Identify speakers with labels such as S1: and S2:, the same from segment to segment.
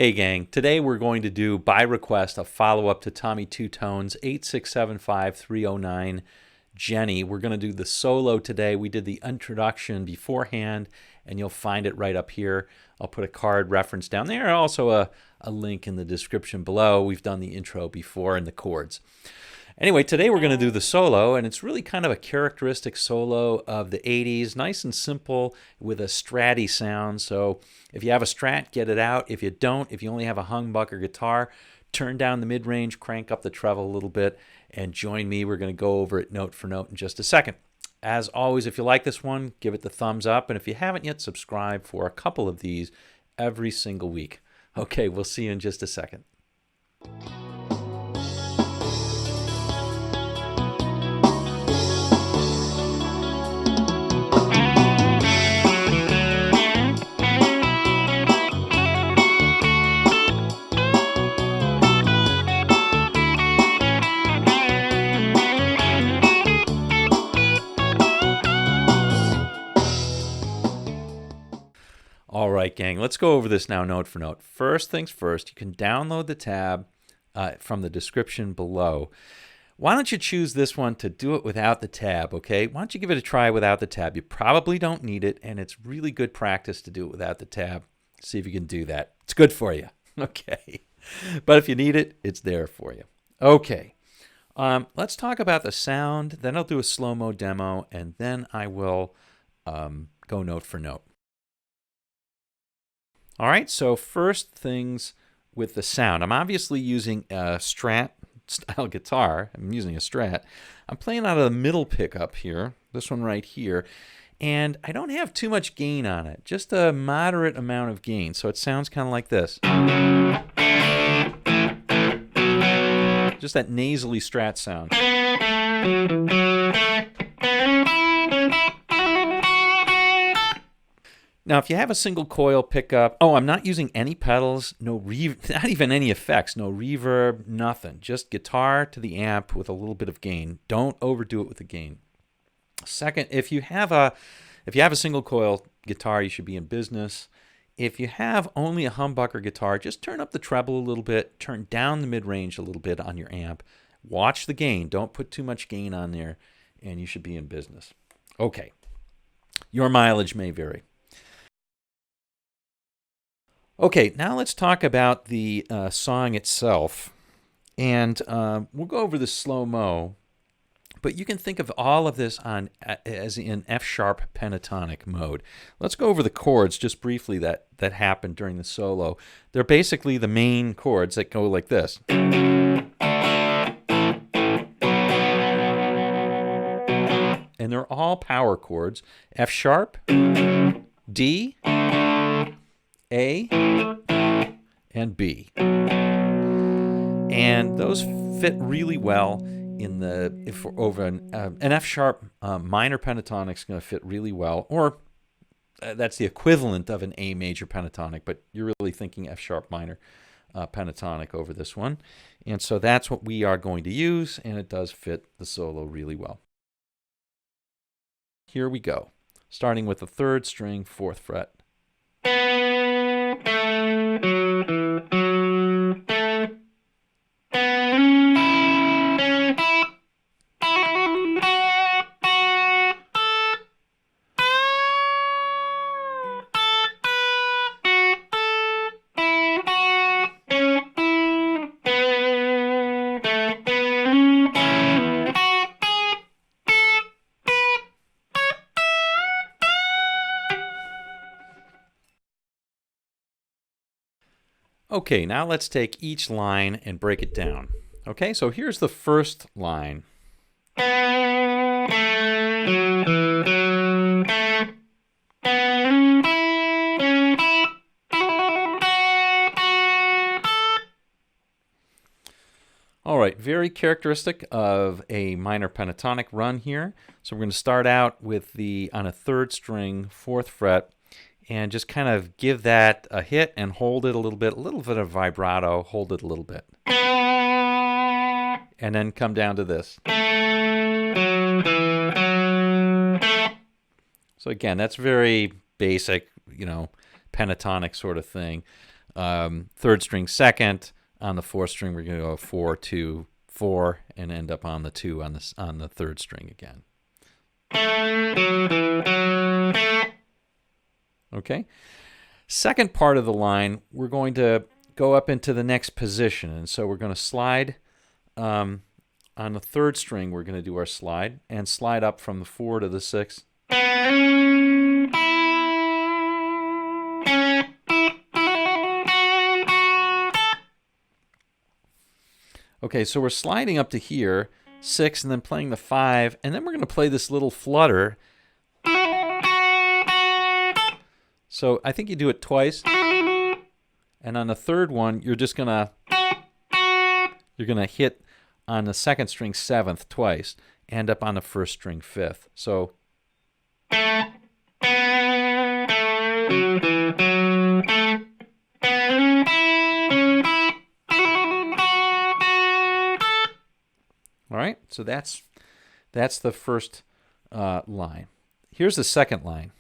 S1: Hey gang, today we're going to do, by request, a follow-up to Tommy Tutone's 8675309 Jenny. We're going to do the solo today. We did the introduction beforehand, and you'll find it right up here. I'll put a card reference down there, and also a link in the description below. We've done the intro before and the chords. Anyway, today we're going to do the solo, and it's really kind of a characteristic solo of the 80s, nice and simple with a stratty sound. So if you have a Strat, get it out. If you don't, if you only have a humbucker guitar, turn down the mid-range, crank up the treble a little bit, and join me. We're going to go over it note for note in just a second. As always, if you like this one, give it the thumbs up, and if you haven't yet, subscribe for a couple of these every single week. Okay, we'll see you in just a second. All right, gang, let's go over this now note for note. First things first, you can download the tab from the description below. Why don't you choose this one to do it without the tab, okay? Why don't you give it a try without the tab? You probably don't need it, and it's really good practice to do it without the tab. See if you can do that. It's good for you, okay? But if you need it, it's there for you. Okay, let's talk about the sound, then I'll do a slow-mo demo, and then I will go note for note. All right, so first things with the sound. I'm obviously using a Strat style guitar. I'm using a Strat. I'm playing out of the middle pickup here, this one right here, and I don't have too much gain on it, just a moderate amount of gain. So it sounds kind of like this. Just that nasally Strat sound. Now, if you have a single coil pickup, I'm not using any pedals, no not even any effects, no reverb, nothing. Just guitar to the amp with a little bit of gain. Don't overdo it with the gain. Second, if you have a single coil guitar, you should be in business. If you have only a humbucker guitar, just turn up the treble a little bit, turn down the mid-range a little bit on your amp. Watch the gain. Don't put too much gain on there, and you should be in business. Okay. Your mileage may vary. Okay, now let's talk about the song itself, and we'll go over the slow-mo, but you can think of all of this as in F-sharp pentatonic mode. Let's go over the chords just briefly that happen during the solo. They're basically the main chords that go like this. And they're all power chords. F-sharp, D, A, and B. And those fit really well in over an F-sharp minor pentatonic is going to fit really well, or that's the equivalent of an A major pentatonic, but you're really thinking F-sharp minor pentatonic over this one. And so that's what we are going to use, and it does fit the solo really well. Here we go, starting with the 3rd string, 4th fret. Okay, now let's take each line and break it down. Okay, so here's the first line. All right, very characteristic of a minor pentatonic run here. So we're going to start out with on a 3rd string, 4th fret, and just kind of give that a hit and hold it a little bit of vibrato, hold it a little bit. And then come down to this. So again, that's very basic, pentatonic sort of thing. third string second. On the fourth string, we're going to go 4, 2, 4, and end up on the 2 on the third string again. Okay. Second part of the line, we're going to go up into the next position, and so we're going to slide on the third string. We're going to do our slide and slide up from the 4 to the 6. Okay, so we're sliding up to here, 6, and then playing the 5, and then we're going to play this little flutter. So I think you do it twice, and on the third one, you're gonna hit on the second string 7th twice, end up on the first string 5th. So all right, so that's the first line. Here's the second line.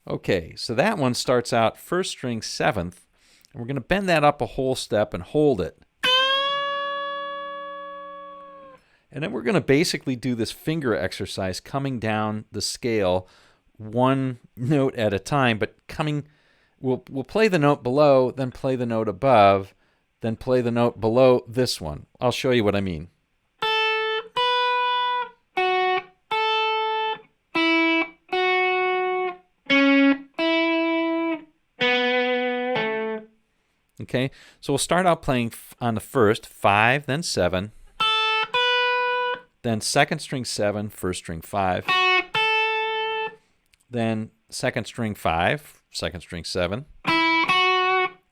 S1: Okay, so that one starts out first string 7th, and we're going to bend that up a whole step and hold it. And then we're going to basically do this finger exercise coming down the scale one note at a time, but we'll play the note below, then play the note above, then play the note below this one. I'll show you what I mean. Okay, so we'll start out playing on the first, 5, then 7, then second string 7, first string 5, then second string 5, second string 7,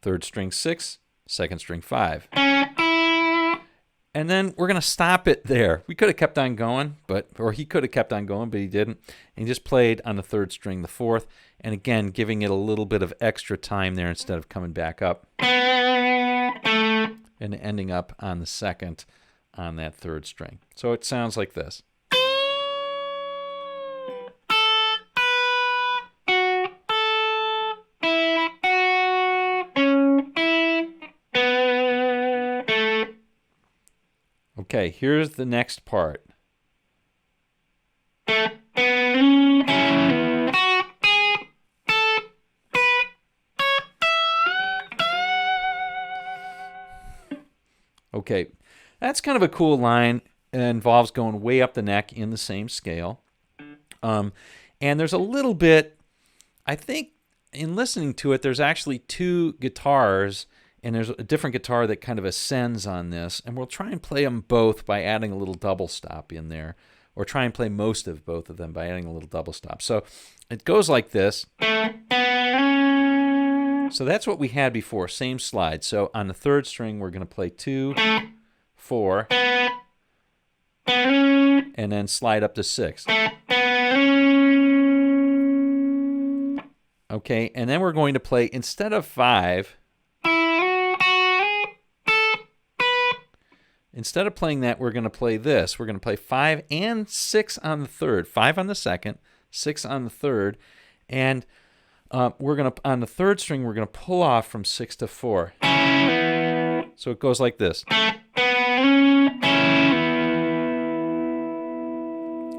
S1: third string 6, second string 5. And then we're going to stop it there. We could have kept on going, or he could have kept on going, but he didn't. And he just played on the third string, the 4th, and again, giving it a little bit of extra time there instead of coming back up and ending up on the 2nd on that 3rd string. So it sounds like this. Okay, here's the next part. Okay, that's kind of a cool line. It involves going way up the neck in the same scale. And there's a little bit, I think, in listening to it, there's actually 2 guitars, and there's a different guitar that kind of ascends on this, and we'll try and play them both by adding a little double stop in there, or try and play most of both of them by adding a little double stop. So it goes like this. So that's what we had before, same slide. So on the 3rd string, we're going to play 2, 4, and then slide up to 6. Okay, and then we're going to play, instead of 5, instead of playing that, we're going to play this. We're going to play 5 and 6 on the 3rd, 5 on the 2nd, 6 on the 3rd, and we're going to, on the 3rd string, we're going to pull off from 6 to 4. So it goes like this.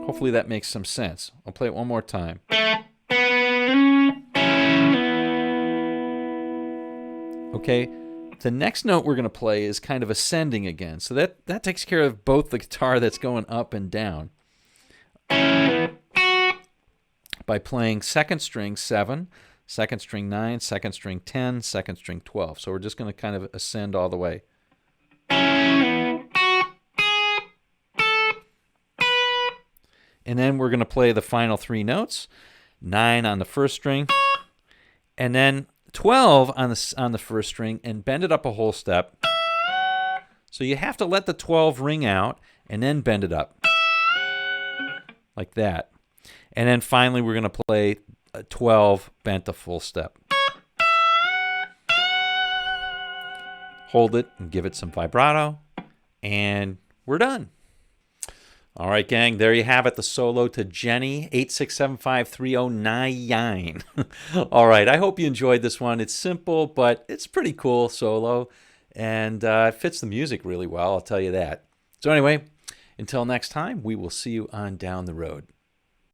S1: Hopefully that makes some sense. I'll play it one more time. Okay, the next note we're going to play is kind of ascending again. So that takes care of both the guitar that's going up and down. By playing 2nd string 7, 2nd string 9, 2nd string 10, 2nd string 12. So we're just going to kind of ascend all the way. And then we're going to play the final 3 notes, 9 on the 1st string, and then 12 on the 1st string, and bend it up a whole step. So you have to let the 12 ring out and then bend it up like that. And then finally we're going to play a 12 bent a full step. Hold it and give it some vibrato, and we're done. All right, gang, there you have it, the solo to Jenny, 8675309. All right, I hope you enjoyed this one. It's simple, but it's pretty cool solo, and it fits the music really well, I'll tell you that. So anyway, until next time, we will see you on down the road.